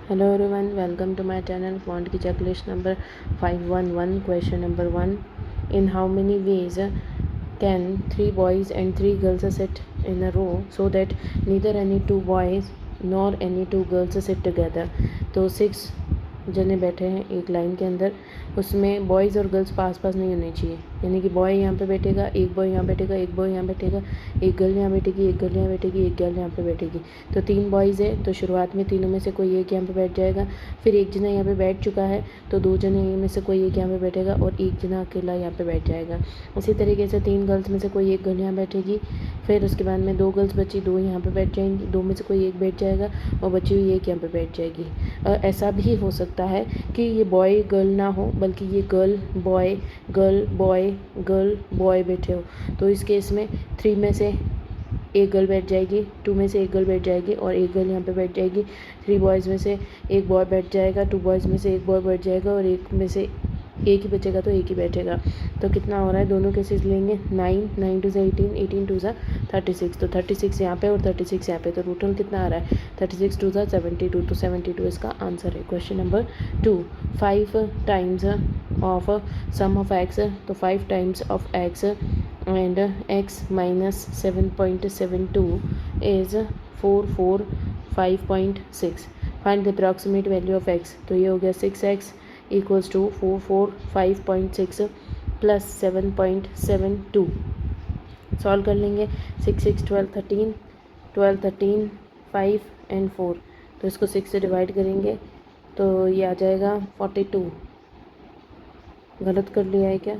Hello everyone, welcome to my channel. Quant ki checklist number 511. Question number 1. In how many ways can 3 boys and 3 girls sit in a row so that neither any 2 boys nor any 2 girls sit together? तो 6 जने बैठे हैं एक line के अंदर, उसमें boys और girls पास पास नहीं होने चाहिए, यानी कि बॉय यहाँ पे बैठेगा, एक बॉय यहाँ बैठेगा, एक बॉय यहाँ बैठेगा, एक गर्ल यहाँ बैठेगी, एक गर्ल यहाँ बैठेगी, एक गर्ल यहाँ पे बैठेगी। तो 3 बॉयज़ है तो शुरुआत में तीनों में से कोई एक यहाँ पे बैठ जाएगा, फिर एक जना यहाँ पे बैठ चुका है तो 2 जने में से कोई एक यहाँ पे बैठेगा और एक जना अकेला यहाँ पे बैठ जाएगा। उसी तरीके से 3 गर्ल्स में से कोई एक गर्ल यहाँ बैठेगी, फिर उसके बाद में 2 गर्ल्स बची, 2 यहाँ पे बैठ जाएंगी, 2 में से कोई एक बैठ जाएगा और बची हुई एक यहाँ पे बैठ जाएगी। ऐसा भी हो सकता है कि ये बॉय गर्ल ना हो बल्कि ये गर्ल बॉय गर्ल बॉय बैठे हो, तो इस केस में 3 में से एक गर्ल बैठ जाएगी, 2 में से एक गर्ल बैठ जाएगी और एक गर्ल यहाँ पे बैठ जाएगी। 3 बॉयज़ में से एक बॉय बैठ जाएगा, 2 बॉयज़ में से एक बॉय बैठ जाएगा और एक में से एक ही बचेगा तो एक ही बैठेगा। तो कितना हो रहा है, दोनों केसेस लेंगे 9, 9 2 18, 18 2 36, तो 36 यहाँ पे और 36 यहाँ पे, तो टोटल कितना आ रहा है 36 2 72, तो 72 इसका आंसर है। Question number 2, 5 times of sum of x, तो 5 times of x and x minus 7.72 is 445.6. Find the approximate value of x, तो ये हो गया 6x equals to 445.6 plus 7.72। Solve कर लेंगे 6 6 12 13 12 13 5 एंड 4, तो इसको 6 से डिवाइड करेंगे तो ये आ जाएगा 42। गलत कर लिया है क्या,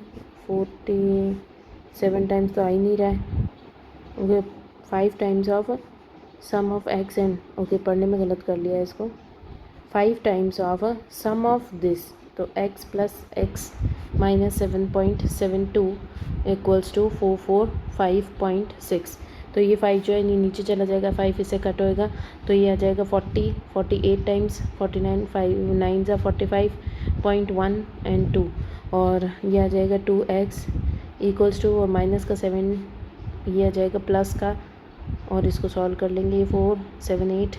47 टाइम्स तो आ ही नहीं रहा है, okay 5 times of sum of x and, okay पढ़ने में गलत कर लिया है इसको, 5 times of sum of this, तो x plus x minus 7.72 equals to 445.6। तो ये 5 जो है नीचे चला जाएगा, 5 इससे कट होएगा तो ये आ जाएगा 40, 48 टाइम्स 49, 5 9 ज़ा 45.1 एंड 2, और ये आ जाएगा 2x इक्वल्स टू और माइनस का 7, ये आ जाएगा प्लस का, और इसको सॉल्व कर लेंगे 4 7 8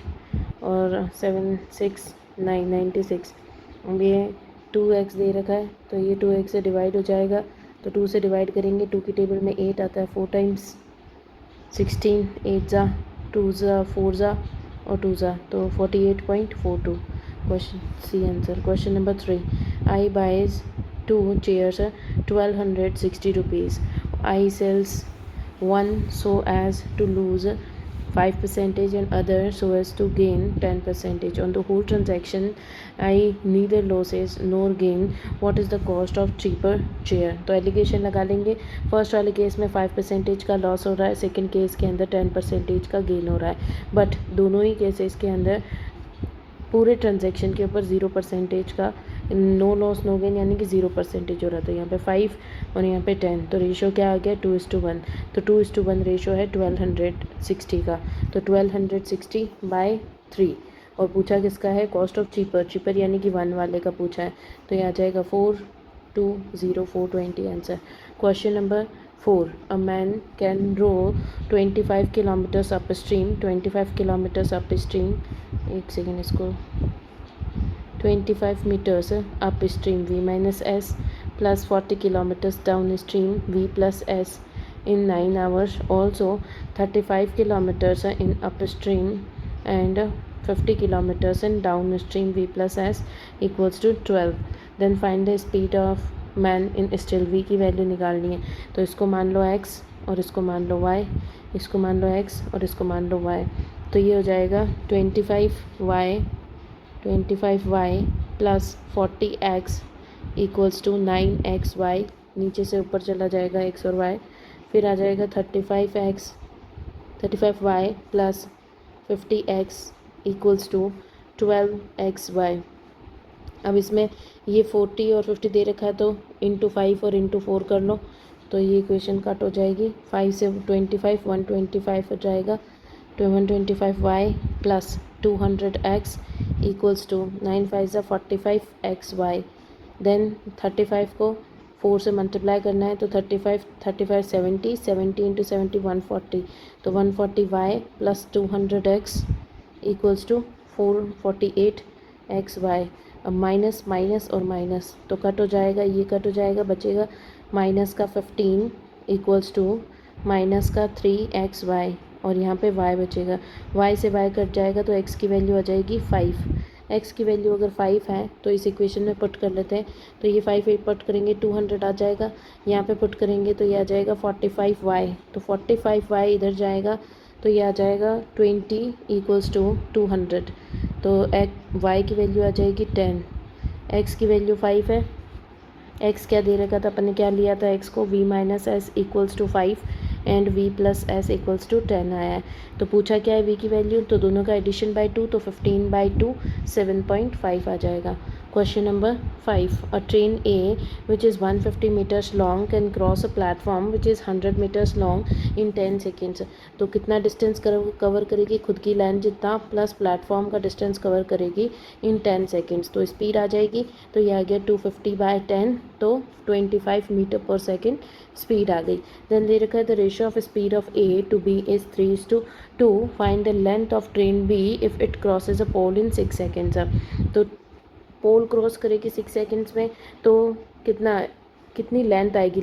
और 7 6 9 96। अब ये 2x दे रखा है तो ये 2x से डिवाइड हो जाएगा, तो 2 से डिवाइड करेंगे, 2 की टेबल में 8 आता है, 4 टाइम्स 16, 8 ज़ा 2 ज़ा 4 ज़ा और 2 ज़ा, तो 48.42। Question C answer. Question number 3, I buys 2 chairs 1260 rupees. I sells one so as to lose 5% and other so as to gain 10%. On the whole transaction I neither losses nor gain. What is the cost of cheaper chair? तो allegation लगा लेंगे। First वाले case में 5% का loss हो रहा है, second case के अंदर 10% का गेन हो रहा है, बट दोनों ही केसेस के अंदर पूरे ट्रांजैक्शन के ऊपर 0% का नो लॉस नो गेन, यानी कि 0% हो रहा था। यहाँ पे 5 और यहाँ पे 10, तो रेशो क्या आ गया 2:1, तो 2:1 रेशो है 1260 का, तो 1260/3। और पूछा किसका है, कॉस्ट ऑफ चीपर यानी कि 1 वाले का पूछा है, तो ये आ जाएगा 420,420 answer. Question number 4, a man can row 25 kilometers upstream, 25 kilometers upstream, एक सेकेंड इसको 25 meters upstream v minus s plus 40 kilometers downstream v plus s in 9 hours. Also 35 kilometers in upstream and 50 kilometers in downstream v plus s equals to 12. Then find the speed of man in still v की value निकालनी है, तो इसको मान लो x और इसको मान लो y, इसको मान लो x और इसको मान लो y, तो ये हो जाएगा 25y plus 40x equals to 9xy, नीचे से ऊपर चला जाएगा x और y, फिर आ जाएगा 35y plus 50x equals to 12xy। अब इसमें ये 40 और 50 दे रखा है तो इंटू 5 और इंटू 4 कर लो, तो ये इक्वेशन कट हो जाएगी, 5 से 25 125 हो जाएगा, 125y plus 200x equals to 9 5 ज़ा 45xy। देन 35 को 4 से मल्टीप्लाई करना है, तो 35 70 70 इंटू 70 140, तो 140y plus 200x equals to 448 x y. अब माइनस माइनस और माइनस तो कट हो जाएगा, ये कट हो जाएगा, बचेगा माइनस का 15 इक्वल्स टू माइनस का 3xy और यहाँ पे y बचेगा। y से y कट जाएगा तो x की वैल्यू आ जाएगी 5। x की वैल्यू अगर 5 है तो इस इक्वेशन में पुट कर लेते हैं। तो ये 5 पुट करेंगे 200 आ जाएगा, यहाँ पे पुट करेंगे तो ये आ जाएगा 45y। तो 45y इधर जाएगा तो ये आ जाएगा 20 इक्वल्स टू 200। तो y की वैल्यू आ जाएगी 10, x की वैल्यू 5 है। x क्या दे रखा था, अपन ने क्या लिया था, x को v minus S equals to 5 and v plus S equals to 10 आया है। तो पूछा क्या है v की वैल्यू, तो दोनों का एडिशन बाय 2, तो 15/2 7.5 आ जाएगा। Question number 5, a train A which is 150 meters long can cross a platform which is 100 meters long in 10 seconds। तो कितना डिस्टेंस कवर करेगी, खुद की लाइन जितना प्लस प्लेटफॉर्म का डिस्टेंस कवर करेगी इन 10 सेकेंड्स। तो स्पीड आ जाएगी, तो ये आ गया 250/10, तो 25 मीटर पर सेकेंड स्पीड आ गई। देन दे रखा है the ratio of speed of A to B is 3:2। Find the length of train B if it crosses a pole in 6 seconds. तो पोल क्रॉस करेगी 6 सेकेंड्स में, तो कितनी लेंथ आएगी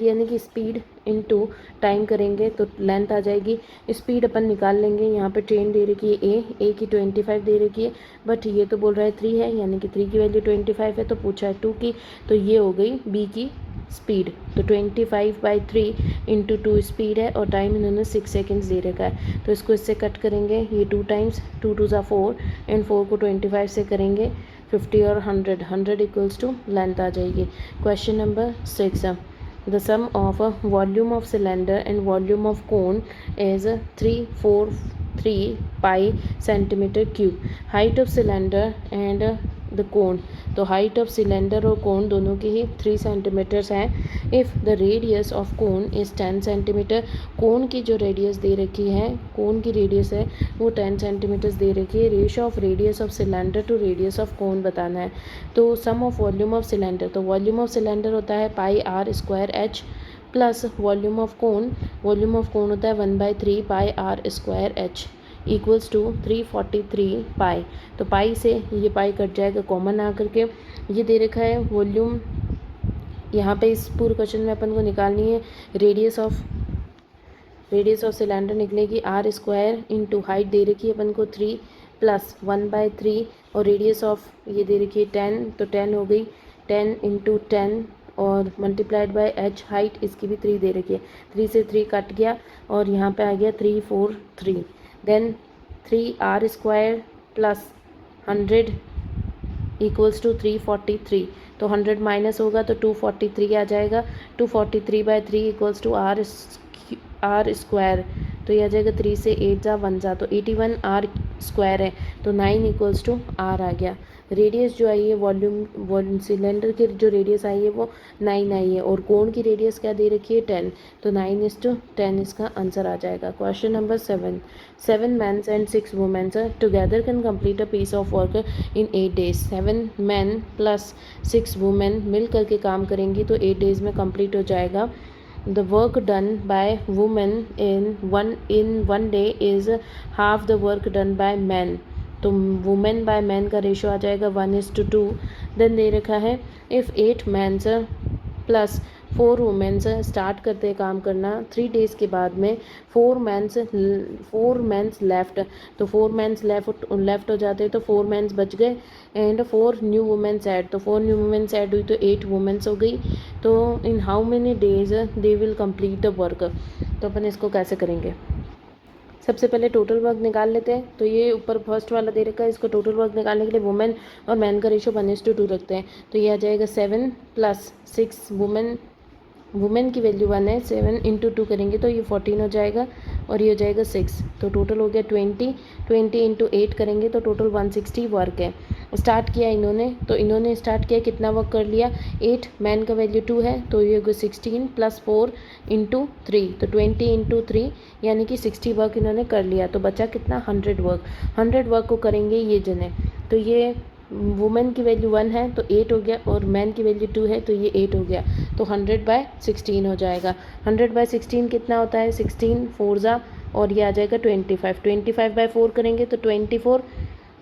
यानी कि स्पीड इनटू टाइम करेंगे तो लेंथ आ जाएगी। स्पीड अपन निकाल लेंगे, यहाँ पे ट्रेन दे रखी है ए की 25 दे रखी है, बट ये तो बोल रहा है 3 है, यानी कि 3 की वैल्यू 25 है, तो पूछा है 2 की, तो ये हो गई बी की स्पीड। तो 25/3 इंटू 2 स्पीड है और टाइम इन्होंने 6 सेकेंड्स दे रखा है। तो इसको इससे कट करेंगे, ये 2 टाइम्स 2 2 ज़ा 4 एंड 4 को 25 से करेंगे 50 और 100 इक्वल्स टू लेंथ आ जाएगी। Question number 6, the sum of volume of cylinder and volume of cone is 343 pi centimetre cube. Height of cylinder and the cone, तो हाइट ऑफ सिलेंडर और कोन दोनों की ही 3 सेंटीमीटर्स हैं। If the radius of cone is 10 centimetre, cone की जो radius दे रखी है, कोन की रेडियस है वो 10 सेंटीमीटर्स दे रखी है। Ratio of radius of cylinder to radius of cone बताना है। तो sum of volume of cylinder, तो वॉल्यूम ऑफ सिलेंडर होता है πr² प्लस वॉल्यूम ऑफ कोन होता है 1/3 πr²h इक्वल्स टू 343 पाई। तो पाई से ये पाई कट जाएगा कॉमन आ करके। ये दे रखा है वॉल्यूम, यहाँ पे इस पूरे क्वेश्चन में अपन को निकालनी है रेडियस ऑफ सिलेंडर निकलेगी r² इंटू हाइट दे रखी है अपन को 3 प्लस 1/3 और रेडियस ऑफ ये दे रखी है 10, तो 10 हो गई 10 इंटू 10 और मल्टीप्लाइड बाय h, हाइट इसकी भी 3 दे रखी है, 3 से 3 कट गया और यहाँ पे आ गया 343। Then 3r² plus 100 equals to 343। तो 100 माइनस होगा तो 243 आ जाएगा। 243/3 इक्वल्स टू r²। तो ये आ जाएगा 3 से 8 जा 1 जा, तो 81 r² है, तो 9 इक्वल्स टू r आ गया। रेडियस जो आई है वॉल्यूम सिलेंडर की जो रेडियस आई है वो 9 आई है और कोण की रेडियस क्या दे रखी है 10, तो 9:10 इसका आंसर आ जाएगा। Question number 7 mens and 6 womens together can complete a piece of work in 8 days. 7 man plus 6 women मिल करके काम करेंगी तो 8 डेज में कंप्लीट हो जाएगा। The work done by women in one day is half the work done by men। तो women by man का रेशो आ जाएगा 1:2। देन दे रखा है if 8 mans plus 4 womens start करते हैं काम करना 3 डेज़ के बाद में 4 मैंस लेफ्ट, तो 4 मैंस लेफ्ट हो जाते हैं तो 4 मैंस बच गए एंड 4 न्यू वुमेन्स ऐड, तो 4 न्यू वुमेन्स ऐड हुई तो 8 वुमेन्स हो गई। तो इन how many days they will complete the work. तो अपन इसको कैसे करेंगे, सबसे पहले टोटल वर्क निकाल लेते हैं। तो ये ऊपर फर्स्ट वाला दे रखा है, इसको टोटल वर्क निकालने के लिए वुमेन और मैन का रेशो 1:2 रखते हैं। तो ये आ जाएगा 7 प्लस 6 वुमेन की वैल्यू 1 है, 7 इंटू 2 करेंगे तो ये 14 हो जाएगा और ये हो जाएगा 6, तो टोटल हो गया 20 इंटू 8 करेंगे तो टोटल 160 वर्क है। स्टार्ट किया इन्होंने स्टार्ट किया, कितना वर्क कर लिया 8, मैन का वैल्यू 2 है तो ये होगा 16 प्लस 4 इंटू 3, तो 20 इंटू 3 यानी कि 60 वर्क इन्होंने कर लिया। तो बचा कितना 100 वर्क को करेंगे ये जने। तो ये वुमेन की वैल्यू 1 है तो 8 हो गया और मैन की वैल्यू 2 है तो ये 8 हो गया, तो 100/16 हो जाएगा। 100/16 कितना होता है 16 4 जा और ये आ जाएगा 25 25/4 करेंगे तो 24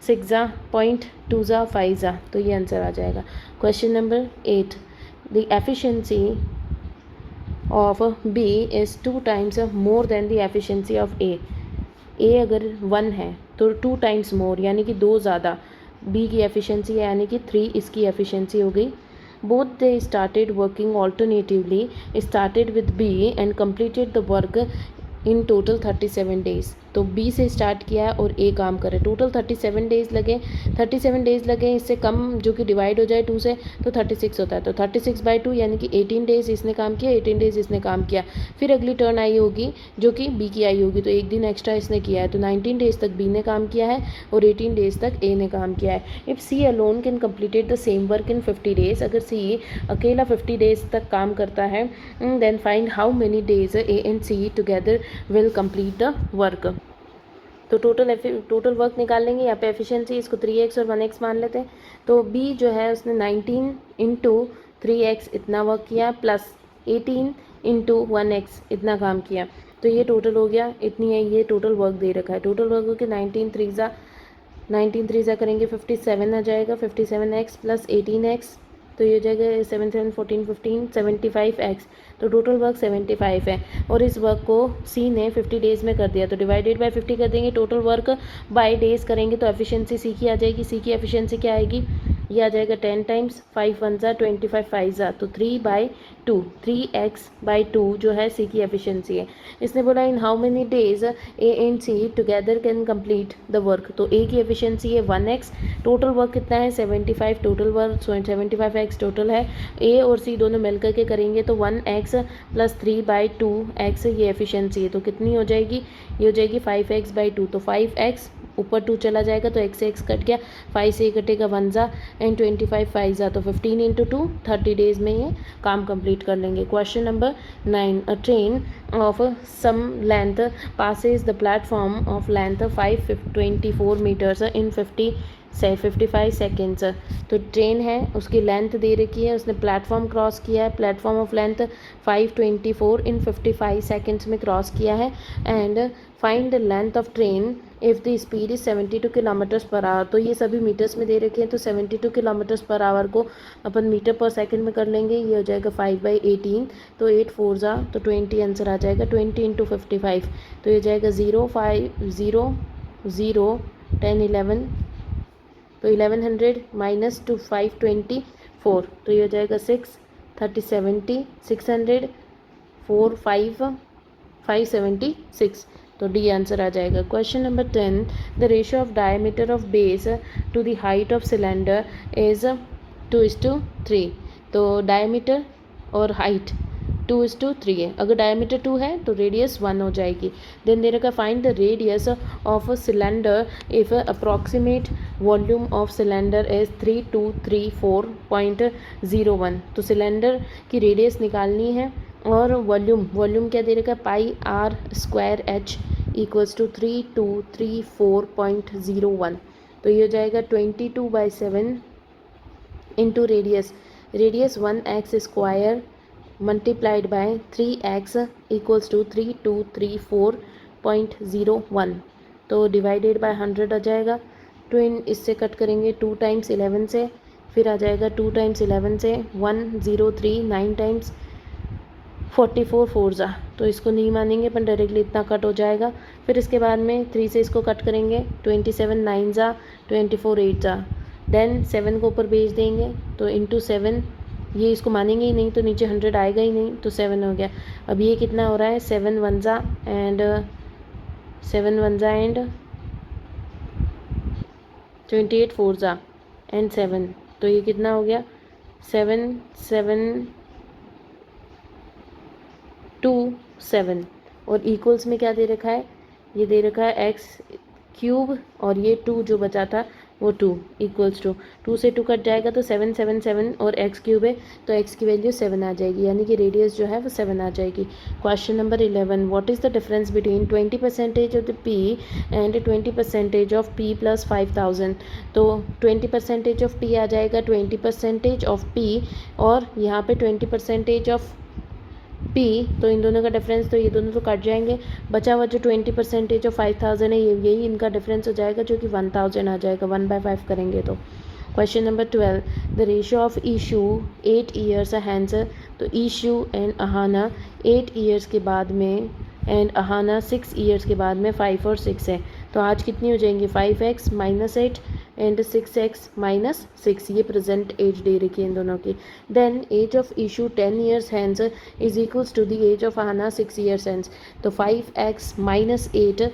6 ज़ा 0.2 ज़ा 5 ज़ा, तो ये आंसर आ जाएगा। Question number 8, the efficiency of B is 2 times more than the efficiency of A. अगर 1 है तो 2 टाइम्स मोर यानी कि 2 ज़्यादा बी की एफिशिएंसी है, यानी कि 3 इसकी एफिशिएंसी हो गई। Both they started working alternatively, started with B and completed the work in total 37 days. तो बी से स्टार्ट किया है और ए काम करे, टोटल 37 डेज़ लगे। 37 डेज़ लगे, इससे कम जो कि डिवाइड हो जाए 2 से तो 36 होता है। तो 36/2 यानी कि 18 डेज़ इसने काम किया, 18 डेज़ इसने काम किया। फिर अगली टर्न आई होगी जो कि बी की आई होगी, तो एक दिन एक्स्ट्रा इसने किया है, तो 19 डेज़ तक बी ने काम किया है और 18 डेज़ तक ए ने काम किया है। If C alone can completed the same work in 50 days, अगर सी अकेला 50 डेज़ तक काम करता है, then find how many days A and C together will complete the work. तो टोटल वर्क निकाल लेंगे। यहाँ पे एफिशिएंसी इसको 3x और 1x मान लेते हैं। तो बी जो है उसने 19 इंटू 3x इतना वर्क किया, प्लस 18 इंटू 1x इतना काम किया, तो ये टोटल हो गया इतनी है, ये टोटल वर्क दे रखा है। टोटल वर्क हो गया 19 3 ज़ा करेंगे 57 आ जाएगा, 57x प्लस 18x, तो ये हो जाएगा 7 7 14 15 75x। तो टोटल वर्क 75 है और इस वर्क को सी ने 50 डेज़ में कर दिया, तो डिवाइडेड बाय 50 कर देंगे। टोटल वर्क बाय डेज़ करेंगे तो एफिशिएंसी सी की आ जाएगी। सी की एफिशिएंसी क्या आएगी, ये आ जाएगा 10 टाइम्स 5 1 ज़ा 25 5 ज़ा, तो 3/2 3x/2 जो है सी की एफिशिएंसी है। इसने बोला in how many days A and C together can complete the work, तो ए की एफिशिएंसी है 1x, टोटल वर्क कितना है 75, टोटल वर्क 75x टोटल है। ए और सी दोनों मिल करके करेंगे तो 1x प्लस 3/2x ये एफिशिएंसी है, तो कितनी हो जाएगी, ये हो जाएगी 5x/2, तो 5x ऊपर 2 चला जाएगा तो x से x कट गया, 5 से कटेगा 1 ज़ा एंड 25 5 ज़ा, तो 15 इंटू 2 30 डेज़ में ये काम कंप्लीट कर लेंगे। Question number 9, a train of some length passes the platform of length 524 meters इन 55 सेकेंड्स। तो ट्रेन है उसकी लेंथ दे रखी है, उसने प्लेटफॉर्म क्रॉस किया है, platform of length 524 in 55 seconds में क्रॉस किया है। And find the length of train if the speed is 72 kilometres per hour. तो ये सभी मीटर्स में दे रखे हैं, तो 72 किलोमीटर्स पर आवर को अपन मीटर पर सेकंड में कर लेंगे। ये हो जाएगा 5/18, तो 8 4 ज़ा तो 20 आंसर आ जाएगा। 20 इंटू 55 तो ये जाएगा 0 5 0 0 10 11, तो 1100 माइनस टू 524, तो ये हो जाएगा 6 30 70 600 4 5 576, तो डी आंसर आ जाएगा। Question number 10, the ratio of diameter of base to the height of cylinder is 2:3। तो डायमीटर और हाइट 2:3 है, अगर डायमीटर 2 है तो रेडियस 1 हो जाएगी। देन दे रखा find the radius of cylinder if approximate volume of cylinder is 3234.01। तो सिलेंडर की रेडियस निकालनी है और वॉल्यूम क्या दे रखा है, πr² h = 3234.01। तो ये हो जाएगा 22/7 into radius 1x² multiplied by 3x = 3234.01, तो डिवाइडेड बाय 100 आ जाएगा। ट्विन इससे कट करेंगे 2 टाइम्स 11 से, फिर आ जाएगा 2 टाइम्स 11 से 103 9 टाइम्स 44 4 ज़ा, तो इसको नहीं मानेंगे पर डायरेक्टली इतना कट हो जाएगा। फिर इसके बाद में 3 से इसको कट करेंगे 27 9 ज़ा 24 8 ज़ा, देन 7 को ऊपर भेज देंगे तो इंटू 7, ये इसको मानेंगे ही नहीं तो नीचे 100 आएगा ही नहीं, तो 7 हो गया। अब ये कितना हो रहा है 7 1 ज़ा एंड 28 4 ज़ा एंड 7, तो ये कितना हो गया 7 7 2 7, और इक्वल्स में क्या दे रखा है, ये दे रखा है x³ और ये 2 जो बचा था वो 2 = 2 से 2 कट जाएगा तो 7 7 7 और x³ है तो x की वैल्यू 7 आ जाएगी, यानी कि रेडियस जो है वो 7 आ जाएगी। Question number 11, what is the difference between 20% of the p and 20% of p + 5000। तो 20% ऑफ p आ जाएगा 20% ऑफ p और यहाँ पे 20% ऑफ p P, तो इन दोनों का डिफरेंस, तो ये दोनों तो कट जाएंगे, बचा हुआ जो 20% ऑफ 5000 है यही इनका डिफरेंस हो जाएगा जो कि 1000 आ जाएगा 1/5 करेंगे तो। Question number 12, the ratio of Ishu 8 years hence, तो ईशू एंड अहाना 8 ईयर्स के बाद में एंड अहाना 6 ईयर्स के बाद में 5 और 6 है, तो आज कितनी हो जाएंगी 5x - 8 एंड 6x - 6, ये प्रेजेंट एज दे रखी है इन दोनों की। Then age of Ishu 10 years hence is equals to the age of Ahana 6 years hence, तो 5x - 8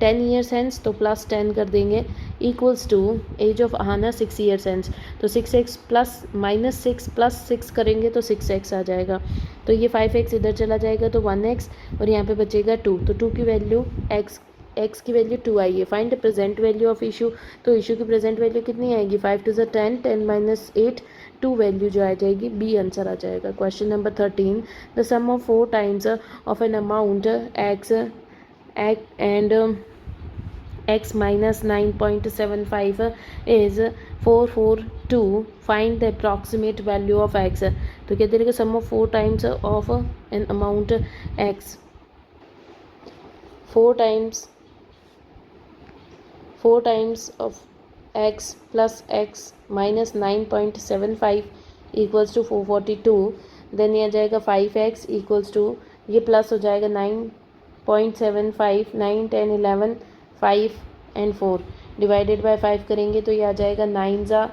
10 ईयर्स हैंस, तो प्लस 10 कर देंगे, equals to age of Ahana 6 years hence, तो 6x प्लस -6 प्लस 6 करेंगे तो 6x आ जाएगा, तो ये 5x इधर चला जाएगा तो 1x और यहाँ पे बचेगा 2, तो 2 की वैल्यू x की वैल्यू 2 आई है। Find the present value of issue, तो इशू की प्रेजेंट वैल्यू कितनी आएगी 5 × 10, 10 - 8 2 वैल्यू जो आ जाएगी बी आंसर आ जाएगा। Question number 13, the sum of 4 times of an amount x and x - 9.75 is 442, find the approximate value of x, तो क्या दे रखा sum of 4 times of an amount x, 4 times of x plus x minus 9.75 equals to 442, then ये आ जाएगा 5x equals to, ये plus हो जाएगा 9.75, 9 10 11 5 एंड 4 डिवाइडेड बाय 5 करेंगे तो ये आ जाएगा 9 ज़ा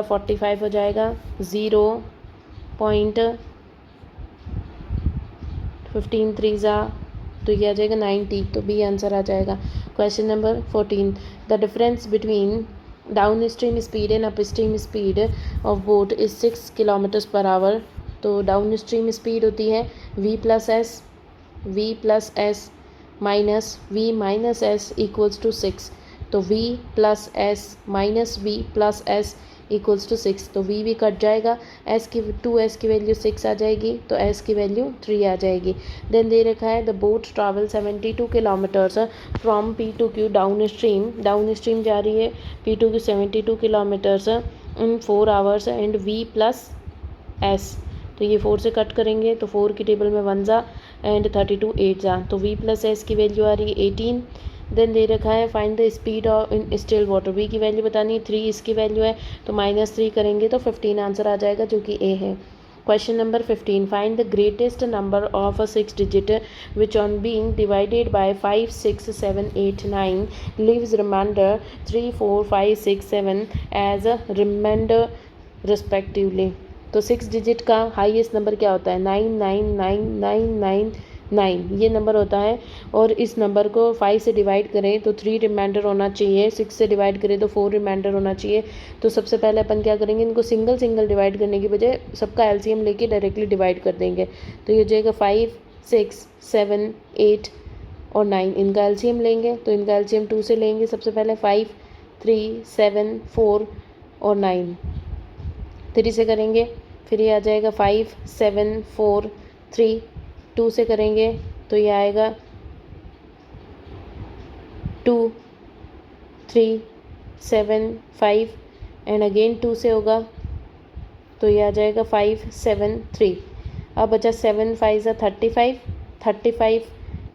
45 हो जाएगा, 0.15 3 ज़ा, तो ये आ जाएगा 90, तो बी आंसर आ जाएगा। Question number 14, the difference between downstream speed and upstream speed of boat is 6 km/h, तो डाउन स्ट्रीम स्पीड होती है v plus s minus v minus s equals to 6, तो v plus s minus v plus s equals to 6, तो v भी cut जाएगा, s की 2s की value 6 आ जाएगी तो s की वैल्यू 3 आ जाएगी। देन दे रखा है the boat travel 72 kilometres from P to Q down stream जा रही है P to Q 72 kilometres in 4 hours and v plus s, तो ये 4 से कट करेंगे तो 4 की टेबल में 1 ज़ा एंड 32 8 ज़ा, तो v प्लस s की वैल्यू आ रही है 18। देन दे रखा है find the speed of in still water, v की वैल्यू बतानी है, 3 इसकी वैल्यू है तो -3 करेंगे तो 15 आंसर आ जाएगा जो कि ए है। Question number 15, find the greatest number of 6 digit which on being divided by 5 6 7 8 9 leaves remainder 3 4 5 6 7 as a remainder respectively, तो 6 डिजिट का हाईएस्ट नंबर क्या होता है 999999, ये नंबर होता है, और इस नंबर को 5 से डिवाइड करें तो 3 रिमाइंडर होना चाहिए, 6 से डिवाइड करें तो 4 रिमाइंडर होना चाहिए। तो सबसे पहले अपन क्या करेंगे, इनको सिंगल डिवाइड करने की बजाय सबका एलसीएम लेके डायरेक्टली डिवाइड कर देंगे, तो ये हो जाएगा 5 6 7 8 और 9, इनका एलसीएम लेंगे, तो इनका एलसीएम 2 से लेंगे सबसे पहले 5 3 7 4 और 9, 3 से करेंगे, फिर ये आ जाएगा 5 7 4 3, 2 से करेंगे तो ये आएगा 2 3 7 5 एंड अगेन 2 से होगा तो ये आ जाएगा 5 7 3। अब बचा 7 5 ज़ा 35, 35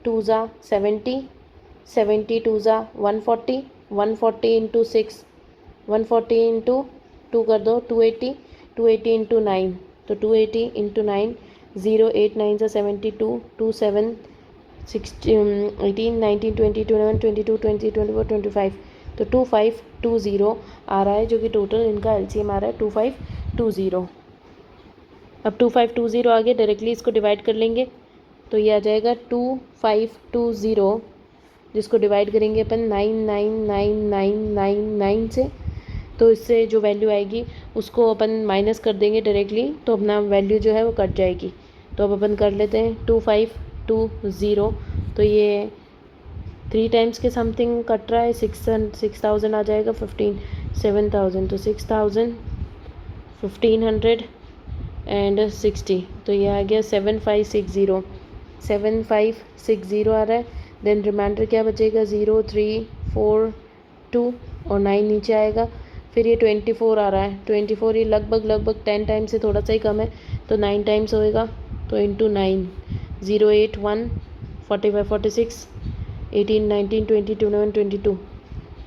2 ज़ा 70, 70 2 ज़ा 140, 140 इंटू 6, 140 इंटू 2 कर दो 280, 280 इंटू 9, तो 280 इंटू 9 0 8 9 ज़ा 72, 2 7 16 18 19 20 21 22 20 24 25, तो 2520 आ रहा है जो कि टोटल इनका एलसीएम आ रहा है 2520। अब 2520 आगे डायरेक्टली इसको डिवाइड कर लेंगे तो ये आ जाएगा 2520, जिसको डिवाइड करेंगे अपन 99999 से, तो इससे जो वैल्यू आएगी उसको अपन माइनस कर देंगे डायरेक्टली, तो अपना वैल्यू जो है वो कट जाएगी। तो अब अपन कर लेते हैं 2520, तो ये 3 टाइम्स के समथिंग कट रहा है, 6000 आ जाएगा, 15 7000, तो 6000 1500 एंड 60, तो ये आ गया 7560, 7560 आ रहा है। देन रिमाइंडर क्या बचेगा 0 3 4 2 और 9 नीचे आएगा, फिर ये 24 आ रहा है, 24 ये लगभग 10 टाइम्स से थोड़ा सा ही कम है, तो 9 टाइम्स होएगा तो इंटू 9, 0 8 1 45 46 18 19 20 21 22,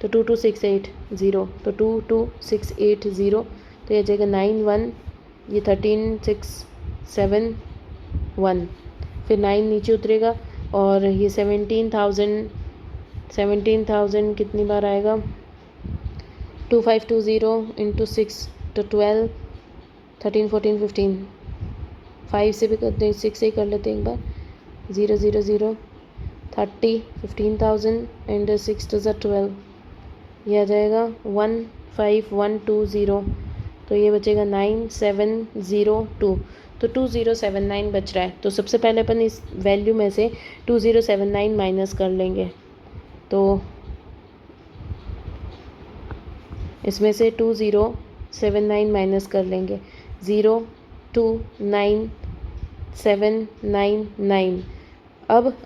तो 2268 0, तो 22680, तो ये जाएगा 91, ये 13671, फिर 9 नीचे उतरेगा और ये 17,000 कितनी बार आएगा, 2520 इंटू 6, तो 12 13 14 15, 5 से भी करते हैं, 6 से ही कर लेते हैं एक बार, 0 0 0 30 15,000 एंड 6 to 12, ये आ जाएगा 15120, तो ये बचेगा 9702, तो 2079 बच रहा है। तो सबसे पहले अपन इस वैल्यू में से 2079 माइनस कर लेंगे, तो इसमें से 2079 माइनस कर लेंगे, 029,799।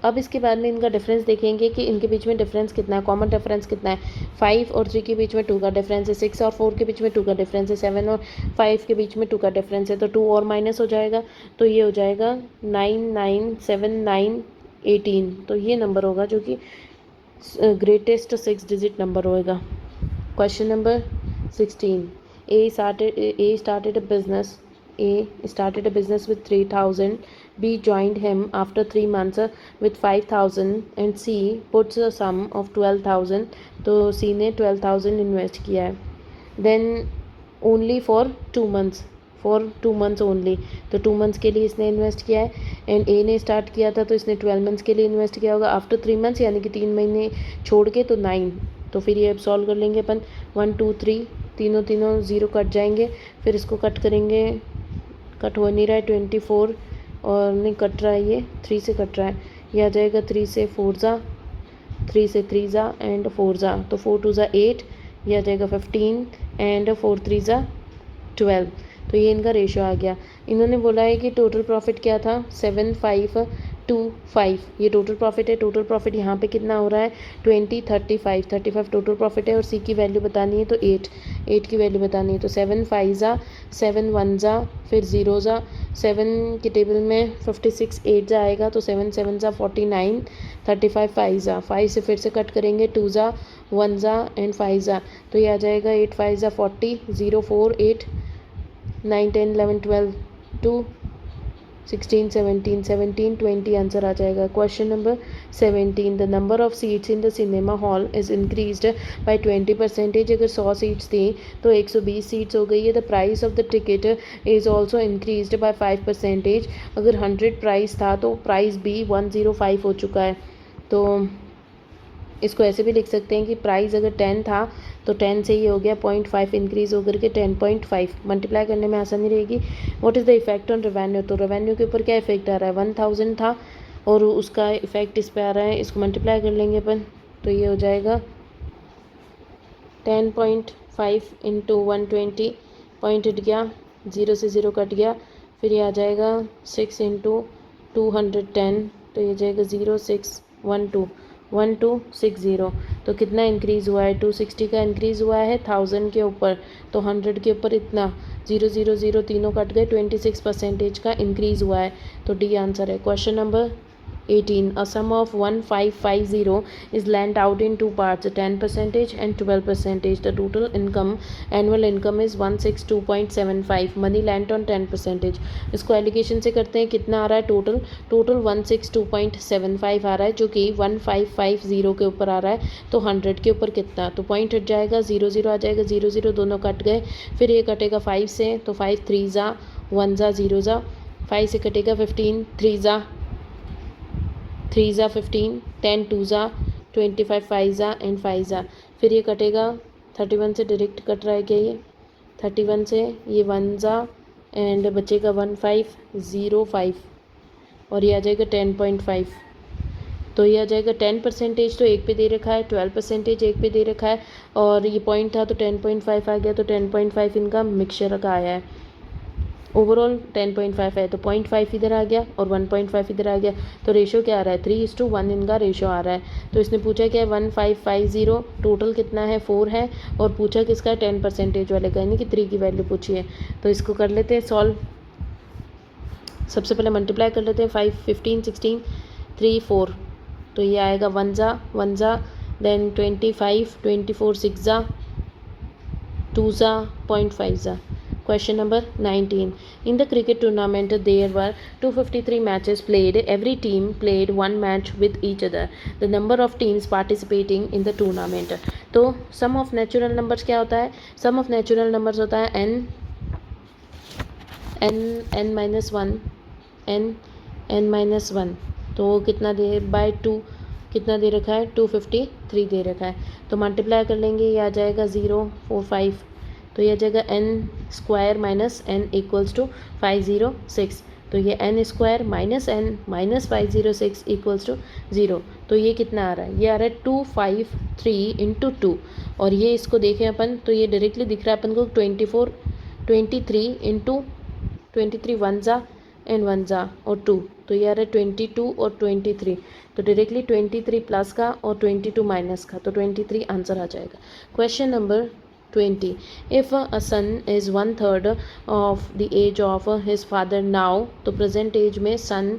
अब इसके बाद में इनका डिफरेंस देखेंगे कि इनके बीच में डिफरेंस कितना है, कॉमन डिफरेंस कितना है। 5 और 3 के बीच में 2 का डिफरेंस है, 6 और 4 के बीच में 2 का डिफरेंस है, 7 और 5 के बीच में 2 का डिफरेंस है, तो 2 और माइनस हो जाएगा, तो ये हो जाएगा 997918, तो ये नंबर होगा जो कि ग्रेटेस्ट 6 डिजिट नंबर होएगा। Question number 16, A started a business with 3,000. B joined him after 3 months with 5,000, and C puts a sum of 12,000. तो C ने 12,000 इन्वेस्ट किया है, then only for 2 months, only, तो 2 मंथ्स के लिए इसने इन्वेस्ट किया है। एंड A ने स्टार्ट किया था तो इसने 12 मंथ्स के लिए इन्वेस्ट किया होगा, आफ्टर 3 मंथ्स यानी कि 3 महीने छोड़ के, तो 9, तो फिर ये अब सॉल्व कर लेंगे अपन, 1 2 3, तीनों 0 कट जाएंगे, फिर इसको कट करेंगे, कट हो नहीं रहा है, 24 और नहीं कट रहा है, ये 3 से कट रहा है, यह आ जाएगा 3 से 4 ज़ा, 3 से 3 ज़ा एंड 4 ज़ा, तो 4 2 ज़ा 8, यह आ जाएगा 15 एंड 4 3 ज़ा 12, तो ये इनका रेशो आ गया। इन्होंने बोला है कि टोटल प्रॉफिट क्या था, 7525, ये टोटल प्रॉफिट है। टोटल प्रॉफिट यहाँ पे कितना हो रहा है, 20 35 टोटल प्रॉफिट है, और सी की वैल्यू बतानी है, तो 8 की वैल्यू बतानी है, तो 7 5 ज़ा 7 1 ज़ा, फिर 0 ज़ा, 7 के टेबल में 56 8 ज़ा आएगा, तो 7 7 ज़ा 49, 35 5 ज़ा, 5 से फिर से कट करेंगे, 2 ज़ा 1 ज़ा एंड 5 ज़ा, तो ये आ जाएगा 8 5 ज़ा 40, 0 4 8 9 10 11 12 2 16 17 17 20, आंसर आ जाएगा। Question number 17, the number of seats in the cinema hall is increased by 20%। अगर 100 सीट्स थी तो 120 सीट्स हो गई है। The price of the ticket is also increased by 5%। अगर 100 प्राइस था तो प्राइस भी 105 हो चुका है। तो इसको ऐसे भी लिख सकते हैं कि प्राइस अगर 10 था तो 10 से ही हो गया 0.5 इंक्रीज़ होकर के 10.5, मल्टीप्लाई करने में आसानी रहेगी। What is the effect on revenue, तो रेवेन्यू के ऊपर क्या इफेक्ट आ रहा है, 1000 था और उसका इफेक्ट इस पे आ रहा है, इसको मल्टीप्लाई कर लेंगे अपन, तो ये हो जाएगा 10.5 इंटू 120, पॉइंट हट गया, 0 से 0 कट गया, फिर ये आ जाएगा 6 इंटू 210, तो ये जाएगा 0612 तो कितना इंक्रीज़ हुआ है, 260 का इंक्रीज़ हुआ है 1000 के ऊपर, तो 100 के ऊपर इतना 000 तीनों कट गए, 26% का इंक्रीज़ हुआ है, तो डी आंसर है। Question number 18, a sum of 1550 is lent out in 2 parts, 10% and 12%. The total income, annual income is 162.75. Money lent on 10%. इसको एलिगेशन से करते हैं, कितना आ रहा है टोटल 162.75 आ रहा है, जो कि 1550 के ऊपर आ रहा है, तो 100 के ऊपर कितना, तो पॉइंट हट जाएगा, 0 आ जाएगा, 0 दोनों कट गए, फिर ये कटेगा 5 से, तो 5 3 ज़ा 1 ज़ा 0 ज़ा, 5 से कटेगा 15 3 ज़ा 15, 10 2 ज़ा 25 5 ज़ा एंड 5 ज़ा, फिर ये कटेगा 31 से डायरेक्ट कट रहा है क्या, ये 31 से ये 1 ज़ा एंड बचेगा 1505 और ये आ जाएगा 10.5, तो ये आ जाएगा 10% तो एक पे दे रखा है, 12% एक पे दे रखा है, और ये पॉइंट था तो 10.5 आ गया, तो 10.5 इनका मिक्सचर का आया है। ओवरऑल 10.5 है, तो 0.5 इधर आ गया और 1.5 इधर आ गया, तो रेशो क्या आ रहा है, 3:1 इनका रेशो आ रहा है। तो इसने पूछा क्या है 1550, टोटल कितना है 4 है, और पूछा किसका 10% वाले का, यानी कि 3 की वैल्यू पूछी है। तो इसको कर लेते हैं सॉल्व। सबसे पहले मल्टीप्लाई कर लेते हैं 5 15 16 3 4, तो ये आएगा 1 ज़ा, देन 25 24 6 ज़ा, 2 ज़ा, 0.5 ज़ा। Question number 19. In the cricket tournament, there were 253 matches played. Every team played one match with each other. The number of teams participating in the tournament. तो sum of natural numbers क्या होता है? Sum of natural numbers होता है n minus 1 n minus 1, तो कितना दे bye 2 कितना दे रखा है 253 दे रखा है, तो मल्टीप्लाई कर लेंगे, ये आ जाएगा 0 4 5, तो ये आ जाएगा n square minus n equals to 506, तो ये n square minus n minus 506 equals to 0, तो ये कितना आ रहा है, ये आ रहा है 253 इंटू 2, और ये इसको देखें अपन तो ये डायरेक्टली दिख रहा है अपन को 23 इंटू 23 1 ज़ा एंड 1 ज़ा और 2, तो ये आ रहा है 22 और 23, तो डायरेक्टली 23 प्लस का और 22 माइनस का, तो 23 आंसर आ जाएगा। Question number 20. If a son is 1/3 of the age of his father now, तो प्रेजेंट एज में सन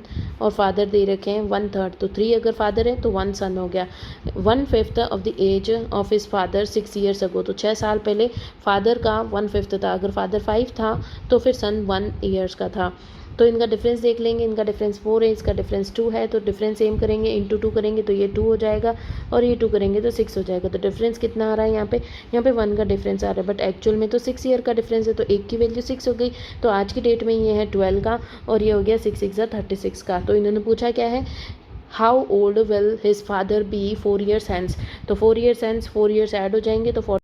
और फादर दे रखे हैं 1/3, तो 3 अगर फादर है तो 1 सन हो गया। 1/5 of the age of his father 6 years ago, तो 6 साल पहले फादर का 1/5 था, अगर फादर 5 था तो फिर सन 1 years का था। तो इनका डिफरेंस देख लेंगे, इनका डिफरेंस 4 है, इसका डिफरेंस 2 है, तो डिफरेंस सेम करेंगे, इंटू 2 करेंगे तो ये 2 हो जाएगा, और ये 2 करेंगे तो 6 हो जाएगा। तो डिफरेंस कितना आ रहा है यहाँ पे 1 का डिफरेंस आ रहा है, बट एक्चुअल में तो 6 ईयर का डिफरेंस है, तो एक की वैल्यू 6 हो गई, तो आज की डेट में ये है 12 का, और ये हो गया 6 6 36 का। तो इन्होंने पूछा क्या है, how old will his father be 4 years hence, तो 4 years हैंस 4 years ऐड हो जाएंगे तो